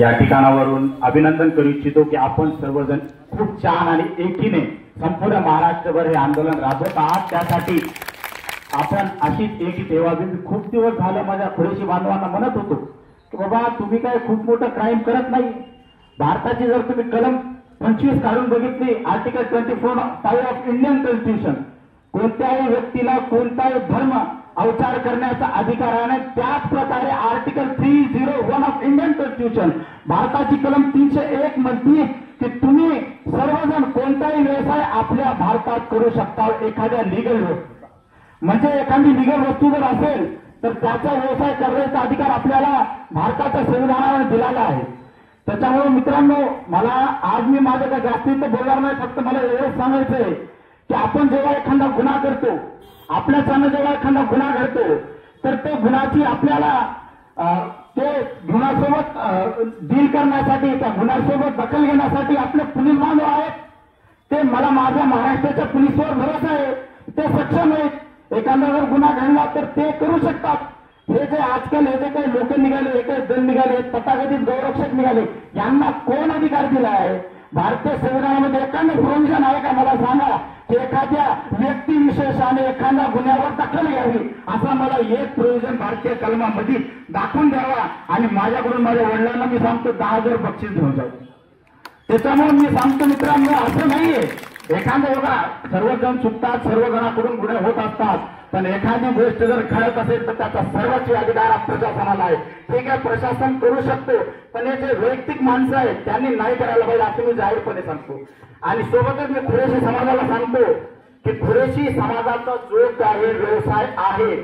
या ठिकाणावरून अभिनंदन करू इच्छितो की आपण सर्वजण खूप छान आणि एकीने संपूर्ण महाराष्ट्रभर हे आंदोलन राबवत आहात। त्यासाठी आपण अशीच एकी ठेवावी। खूप दिवस झालं माझ्या खुरेशी बांधवांना म्हणत होतो की बाबा तुम्ही काय खूप मोठं क्राईम करत नाही। भारताची जर तुम्ही कलम 25 काढून बघितली, आर्टिकल 24(5) ऑफ इंडियन कॉन्स्टिट्यूशन, कोणत्याही व्यक्तीला कोणताही धर्म अवचार करण्याचा अधिकार आहे। त्याच प्रकारे आर्टिकल 301 ऑफ इंडियन कॉन्स्टिट्यूशन, भारताची कलम 301 म्हणते की तुम्ही सर्वजण कोणताही व्यवसाय आपल्या भारतात करू शकता। एखाद्या लीगल वस्तूचा, म्हणजे एखादी लीगल वस्तू जर असेल तर त्याचा व्यवसाय करण्याचा अधिकार आपल्याला भारताच्या संविधानाने दिलेला आहे। त्याच्यामुळे मित्रांनो, मला आज मी माझ्या जास्तीत बोलणार नाही, फक्त मला एवढंच सांगायचंय की आपण जेव्हा एखादा गुन्हा करतो, आपल्याच्यानं जेव्हा एखादा गुन्हा घडतो, तर ते गुन्ह्याची आपल्याला ते गुन्ह्यासोबत डील करण्यासाठी, त्या गुन्ह्यासोबत दखल घेण्यासाठी आपले पोलीस बांधव आहेत। ते मला माझ्या महाराष्ट्राच्या पोलिसवर भरोसा आहे, ते सक्षम आहेत। एखादा जर गुन्हा घडला तर ते करू शकतात। हे जे आजकाल हे जे काही लोक निघाले, हे काही दल निघाले, तथाकथित गौरक्षक निघाले, यांना कोण अधिकार दिला आहे? भारतीय संविधानामध्ये एखादं प्रोव्हिजन आहे का? मला सांगा की एखाद्या व्यक्तिविशेषाने एखाद्या गुन्ह्यावर दखल घ्यावी, असा मला एक प्रोव्हिजन भारतीय कलमामध्ये दाखवून द्यावा आणि माझ्याकडून माझ्या वडिलांना मी सांगतो 10,000 बक्षीस घेऊन जाऊ। त्याच्यामुळे मी सांगतो मित्रांनो, असं नाहीये एखादं बघा, सर्वजण चुकतात, सर्वजणांकडून गुन्हे होत असतात, पण एखादी गोष्ट जर घडत असेल तर त्याचा सर्वोच्च अधिकार प्रशासनाला आहे। ठीक आहे, प्रशासन करू शकतो, पण हे जे वैयक्तिक माणसं आहेत त्यांनी नाही करायला पाहिजे, असं मी जाहीरपणे सांगतो। आणि सोबतच मी खुरेशी समाजाला सांगतो की खुरेशी समाजाचा जो काही व्यवसाय आहे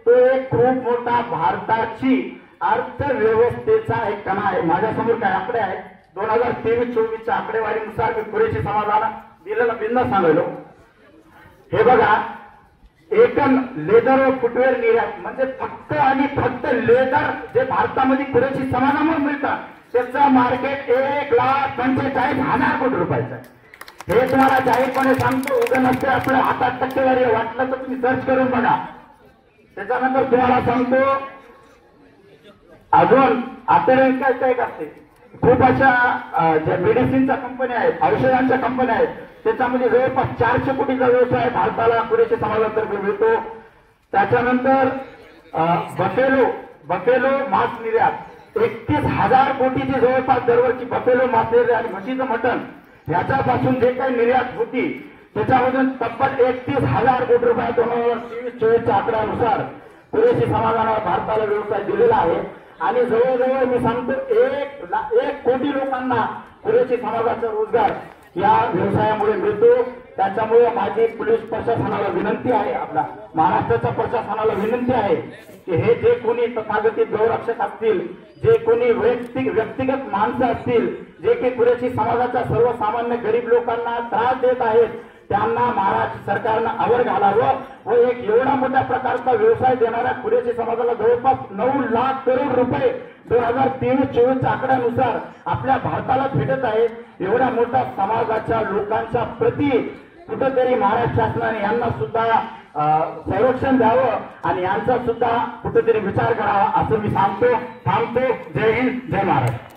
तो एक खूप मोठा भारताची अर्थव्यवस्थेचा एक कणा आहे। माझ्यासमोर काय आकडे आहेत, 2023-24च्या आकडेवारीनुसार मी खुरेशी समाजाला दिलेला बिंदा सांगायलो। हे बघा, एकल लेदर व फुटवेअर निर्यात, म्हणजे फक्त आणि फक्त लेदर जे भारतामध्ये खुरेशी समाजामुळे मिळतं त्याचं मार्केट 1,45,000 कोटी रुपयाचं आहे। हे तुम्हाला जाहीरपणे सांगतो, उगं नसते आपल्या हातात टक्केवारी, वाटलं तर तुम्ही सर्च करून बघा। त्याच्यानंतर तुम्हाला सांगतो अजून अतिरिक्त एक असते, खूप अशा ज्या मेडिसिनच्या कंपन्या आहेत, औषधांच्या कंपन्या आहेत, त्याच्यामध्ये जवळपास 400 कोटीचा व्यवसाय भारताला खुरेशी समाजातर्फे मिळतो। त्याच्यानंतर बफेलो मांस निर्यात, 31,000 कोटीची जवळपास दरवर्षी बफेलो मांस निर्यात आणि म्हशीचं मटण याच्यापासून जे काही निर्यात होती त्याच्यामधून तब्बल 31,000 कोटी रुपये 2023-24च्या आकड्यानुसार खुरेशी समाजाला भारताला व्यवसाय दिलेला आहे। आणि जवळजवळ मी सांगतो 1 कोटी लोकांना खुरेशी समाजाचा रोजगार या व्यवसायामुळे मिळतो। त्याच्यामुळे माझी पोलीस प्रशासनाला विनंती आहे, आपल्या महाराष्ट्राच्या प्रशासनाला विनंती आहे की हे जे कोणी तथाकथित गौरक्षक असतील, जे कोणी व्यक्तिगत माणसं असतील, जे काही खुरेशी समाजाच्या सर्वसामान्य गरीब लोकांना त्रास देत आहेत, त्यांना महाराष्ट्र सरकारनं आवर घालावं व एक एवढा मोठ्या प्रकारचा व्यवसाय देणाऱ्या खुरेशी समाजाला जवळपास 9 लाख करोड रुपये 2023-24च्या आकड्यानुसार आपल्या भारताला भेटत आहे। एवढ्या मोठ्या समाजाच्या लोकांच्या प्रति कुठेतरी महाराष्ट्र शासनाने यांना सुद्धा संरक्षण द्यावं आणि यांचा सुद्धा कुठेतरी विचार करावा, असं मी सांगतो। थांबतो। जय हिंद, जय महाराष्ट्र।